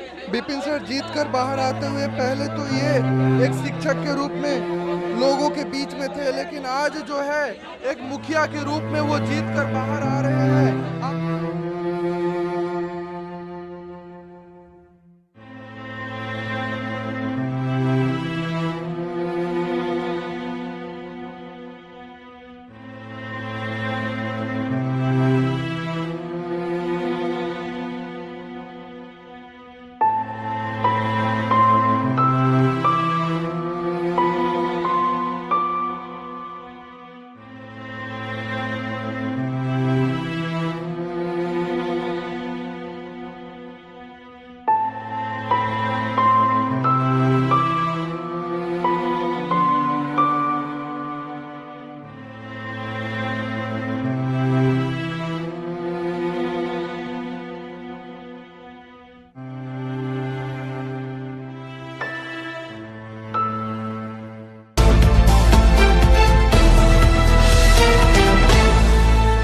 Vipin sir जीत कर बाहर आते हुए पहले तो ये एक शिक्षक के रूप में लोगों के बीच में थे, लेकिन आज जो है एक मुखिया के रूप में वो जीत कर बाहर आ रहे हैं।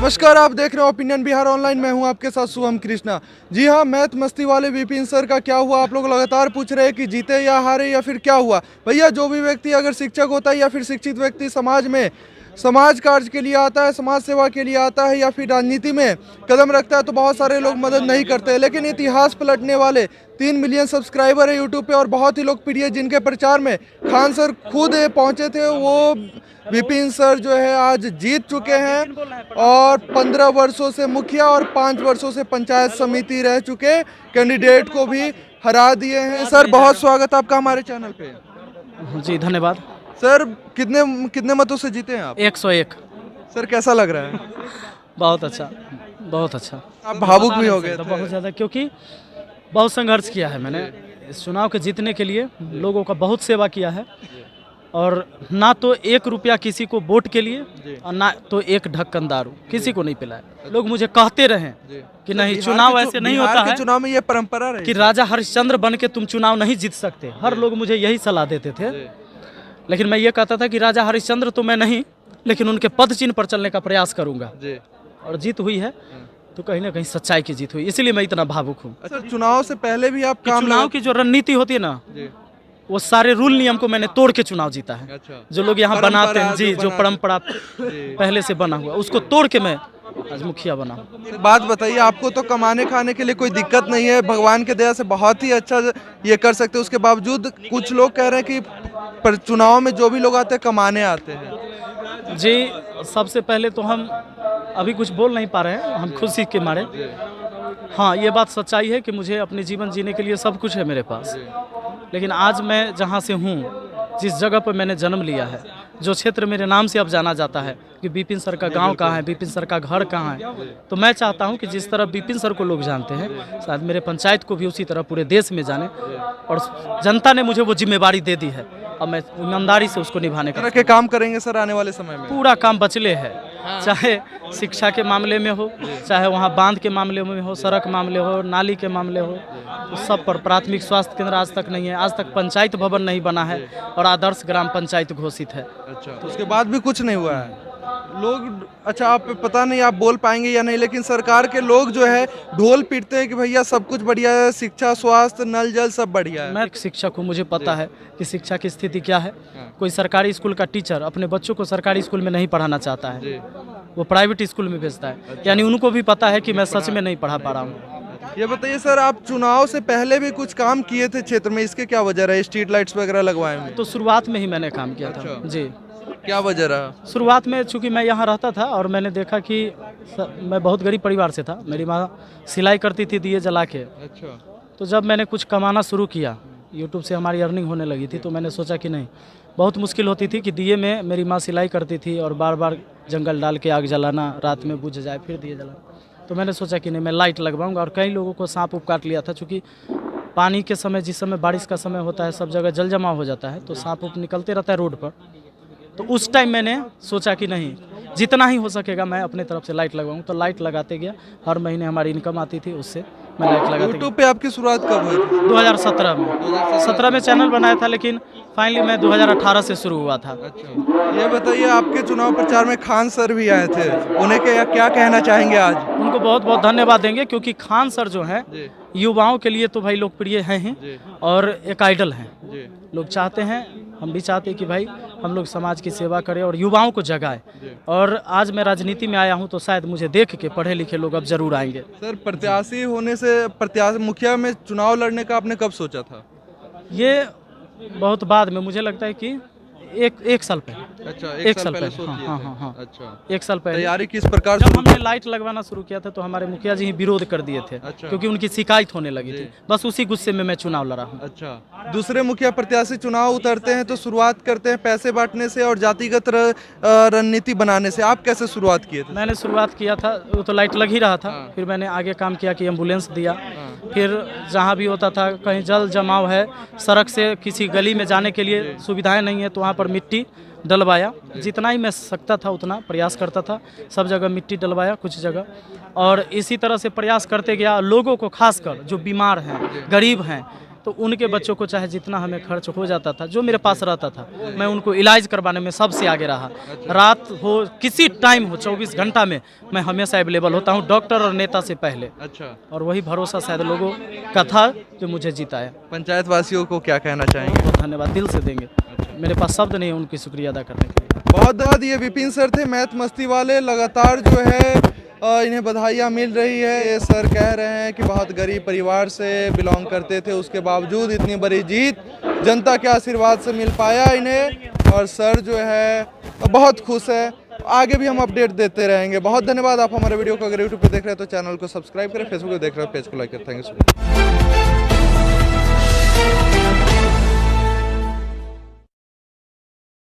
नमस्कार, आप देख रहे हो ओपिनियन बिहार ऑनलाइन। मैं हूं आपके साथ शुभम कृष्णा। जी हां, मैथ मस्ती वाले विपिन सर का क्या हुआ, आप लोग लगातार पूछ रहे हैं कि जीते या हारे या फिर क्या हुआ। भैया, जो भी व्यक्ति अगर शिक्षक होता है या फिर शिक्षित व्यक्ति समाज में समाज कार्य के लिए आता है, समाज सेवा के लिए आता है या फिर राजनीति में कदम रखता है तो बहुत सारे लोग मदद नहीं करते, लेकिन इतिहास पलटने वाले 3 मिलियन सब्सक्राइबर है यूट्यूब पे और बहुत ही लोकप्रिय, जिनके प्रचार में खान सर खुद पहुंचे थे, वो विपिन सर जो है आज जीत चुके हैं और 15 वर्षों से मुखिया और 5 वर्षों से पंचायत समिति रह चुके कैंडिडेट को भी हरा दिए हैं। सर, बहुत स्वागत आपका हमारे चैनल पे। जी धन्यवाद। सर, कितने कितने मतों से जीते हैं आप? 101। सर, कैसा लग रहा है? बहुत अच्छा, बहुत अच्छा। आप भावुक भी हो गए थे? बहुत ज़्यादा, क्योंकि बहुत संघर्ष किया है मैंने इस चुनाव के जीतने के लिए, लोगों का बहुत सेवा किया है और ना तो 1 रुपया किसी को वोट के लिए और ना तो 1 ढक्कन दारू किसी को नहीं पिलाया। लोग मुझे कहते रहे कि नहीं, चुनाव ऐसे नहीं होता है, चुनाव में ये परंपरा रही कि राजा हरिश्चंद्र बन के तुम चुनाव नहीं जीत सकते। हर लोग मुझे यही सलाह देते थे, लेकिन मैं ये कहता था कि राजा हरिश्चंद्र तो मैं नहीं, लेकिन उनके पद चिन्ह पर चलने का प्रयास करूंगा। और जीत हुई है तो कहीं ना कहीं सच्चाई की जीत हुई, इसलिए मैं इतना भावुक हूँ। अच्छा, चुनाव से पहले भी आप चुनाव की जो रणनीति होती है ना, वो सारे रूल नियम को मैंने तोड़ के चुनाव जीता है। अच्छा। जो लोग यहाँ बनाते हैं, जी, जो परंपरा पहले से बना हुआ, उसको तोड़ के मैं आज मुखिया बना। बात बताइए, आपको तो कमाने खाने के लिए कोई दिक्कत नहीं है, भगवान के दया से बहुत ही अच्छा ये कर सकते हैं। उसके बावजूद कुछ लोग कह रहे हैं कि पर चुनाव में जो भी लोग आते हैं कमाने आते हैं। जी, सबसे पहले तो हम अभी कुछ बोल नहीं पा रहे हैं, हम खुशी के मारे। हाँ, ये बात सच्चाई है कि मुझे अपने जीवन जीने के लिए सब कुछ है मेरे पास, लेकिन आज मैं जहाँ से हूँ, जिस जगह पर मैंने जन्म लिया है, जो क्षेत्र मेरे नाम से अब जाना जाता है कि विपिन सर का गांव कहाँ है, विपिन सर का घर कहाँ है, तो मैं चाहता हूँ कि जिस तरह विपिन सर को लोग जानते हैं, शायद मेरे पंचायत को भी उसी तरह पूरे देश में जाने। और जनता ने मुझे वो जिम्मेवारी दे दी है, अब मैं ईमानदारी से उसको निभाने का के काम करेंगे सर आने वाले समय में। पूरा काम बचले है, चाहे शिक्षा के मामले में हो, चाहे वहाँ बांध के मामले में हो, सड़क मामले हो, नाली के मामले हो, उस सब पर। प्राथमिक स्वास्थ्य केंद्र आज तक नहीं है, आज तक पंचायत भवन नहीं बना है और आदर्श ग्राम पंचायत घोषित है। अच्छा, तो उसके बाद भी कुछ नहीं हुआ है। लोग, अच्छा, आप पता नहीं आप बोल पाएंगे या नहीं, लेकिन सरकार के लोग जो है ढोल पीटते हैं कि भैया सब कुछ बढ़िया है, शिक्षा, स्वास्थ्य, नल जल सब बढ़िया है। मैं एक शिक्षक हूँ, मुझे पता है कि शिक्षा की स्थिति क्या है। कोई सरकारी स्कूल का टीचर अपने बच्चों को सरकारी स्कूल में नहीं पढ़ाना चाहता है, वो प्राइवेट स्कूल में भेजता है। यानी उनको भी पता है कि मैं सच में नहीं पढ़ा पा रहा हूँ। ये बताइए सर, आप चुनाव से पहले भी कुछ काम किए थे क्षेत्र में, इसके क्या वजह रही? स्ट्रीट लाइट्स वगैरह लगवाए हैं? तो शुरुआत में ही मैंने काम किया था। जी, क्या वजह रहा? शुरुआत में चूंकि मैं यहाँ रहता था और मैंने देखा कि मैं बहुत गरीब परिवार से था, मेरी माँ सिलाई करती थी दिए जला के। अच्छा। तो जब मैंने कुछ कमाना शुरू किया, यूट्यूब से हमारी अर्निंग होने लगी थी, तो मैंने सोचा कि नहीं, बहुत मुश्किल होती थी कि दिए में मेरी माँ सिलाई करती थी और बार बार जंगल डाल के आग जलाना, रात में बुझ जाए फिर दिए जलाना। तो मैंने सोचा कि नहीं, मैं लाइट लगवाऊंगा। और कई लोगों को सांप उप काट लिया था, चूँकि पानी के समय, जिस समय बारिश का समय होता है, सब जगह जल जमा हो जाता है, तो सांप उप निकलते रहता है रोड पर। तो उस टाइम मैंने सोचा कि नहीं, जितना ही हो सकेगा मैं अपने तरफ से लाइट लगवाऊँ। तो लाइट लगाते गया, हर महीने हमारी इनकम आती थी, उससे मैं लाइट लगा था। यूट्यूब पे आपकी शुरुआत कब हुई थी? 2017 में 17 में चैनल बनाया था, लेकिन फाइनली मैं 2018 से शुरू हुआ था। अच्छा, ये बताइए आपके चुनाव प्रचार में खान सर भी आए थे, उन्हें क्या कहना चाहेंगे आज? उनको बहुत बहुत धन्यवाद देंगे, क्योंकि खान सर जो हैं जी युवाओं के लिए तो भाई लोकप्रिय हैं ही, जी और एक आइडल हैं। जी लोग चाहते हैं, हम भी चाहते हैं कि भाई हम लोग समाज की सेवा करें और युवाओं को जगाएं। और आज मैं राजनीति में आया हूं तो शायद मुझे देख के पढ़े लिखे लोग अब जरूर आएंगे। सर, प्रत्याशी होने से मुखिया में चुनाव लड़ने का आपने कब सोचा था? ये बहुत बाद में, मुझे लगता है कि एक साल पहले। अच्छा, एक साल पहले पहले, सोच लिए हाँ, थे। हाँ, हाँ। अच्छा, एक साल पहले तैयारी किस प्रकार जब शुरू हमने लाइट लगवाना शुरू किया था तो हमारे मुखिया जी विरोध कर दिए थे, अच्छा। क्योंकि उनकी शिकायत होने लगी थी। बस उसी गुस्से में मैं चुनाव लड़ा हूँ। अच्छा, दूसरे मुखिया प्रत्याशी चुनाव उतरते हैं तो शुरुआत करते हैं पैसे बांटने से और जातिगत रणनीति बनाने से। आप कैसे शुरुआत किए थे? मैंने शुरुआत किया था, वो तो लाइट लग ही रहा था। हाँ। फिर मैंने आगे काम किया कि एम्बुलेंस दिया। फिर जहाँ भी होता था, कहीं जल जमाव है, सड़क से किसी गली में जाने के लिए सुविधाएं नहीं है, तो वहाँ पर मिट्टी डलवाया। जितना ही मैं सकता था उतना प्रयास करता था, सब जगह मिट्टी डलवाया, कुछ जगह। और इसी तरह से प्रयास करते गया। लोगों को, खासकर जो बीमार हैं, गरीब हैं, तो उनके बच्चों को चाहे जितना हमें खर्च हो जाता था, जो मेरे पास रहता था, मैं उनको इलाज करवाने में सबसे आगे रहा। रात हो, किसी टाइम हो, 24 घंटा में मैं हमेशा अवेलेबल होता हूँ, डॉक्टर और नेता से पहले। अच्छा, और वही भरोसा शायद लोगों का था जो मुझे जिताया। पंचायत वासियों को क्या कहना चाहेंगे? बहुत धन्यवाद, दिल से देंगे। मेरे पास शब्द नहीं है उनकी शुक्रिया अदा करने के लिए। बहुत धन्यवाद। ये विपिन सर थे, मैथ मस्ती वाले। लगातार जो है इन्हें बधाइयाँ मिल रही है। ये सर कह रहे हैं कि बहुत गरीब परिवार से बिलोंग करते थे, उसके बावजूद इतनी बड़ी जीत जनता के आशीर्वाद से मिल पाया इन्हें। और सर जो है बहुत खुश है। आगे भी हम अपडेट देते रहेंगे। बहुत धन्यवाद। आप हमारे वीडियो को अगर यूट्यूब पे देख रहे हैं तो चैनल को सब्सक्राइब करें, फेसबुक पे देख रहे हैं पेज को लाइक करें। Thank you so much.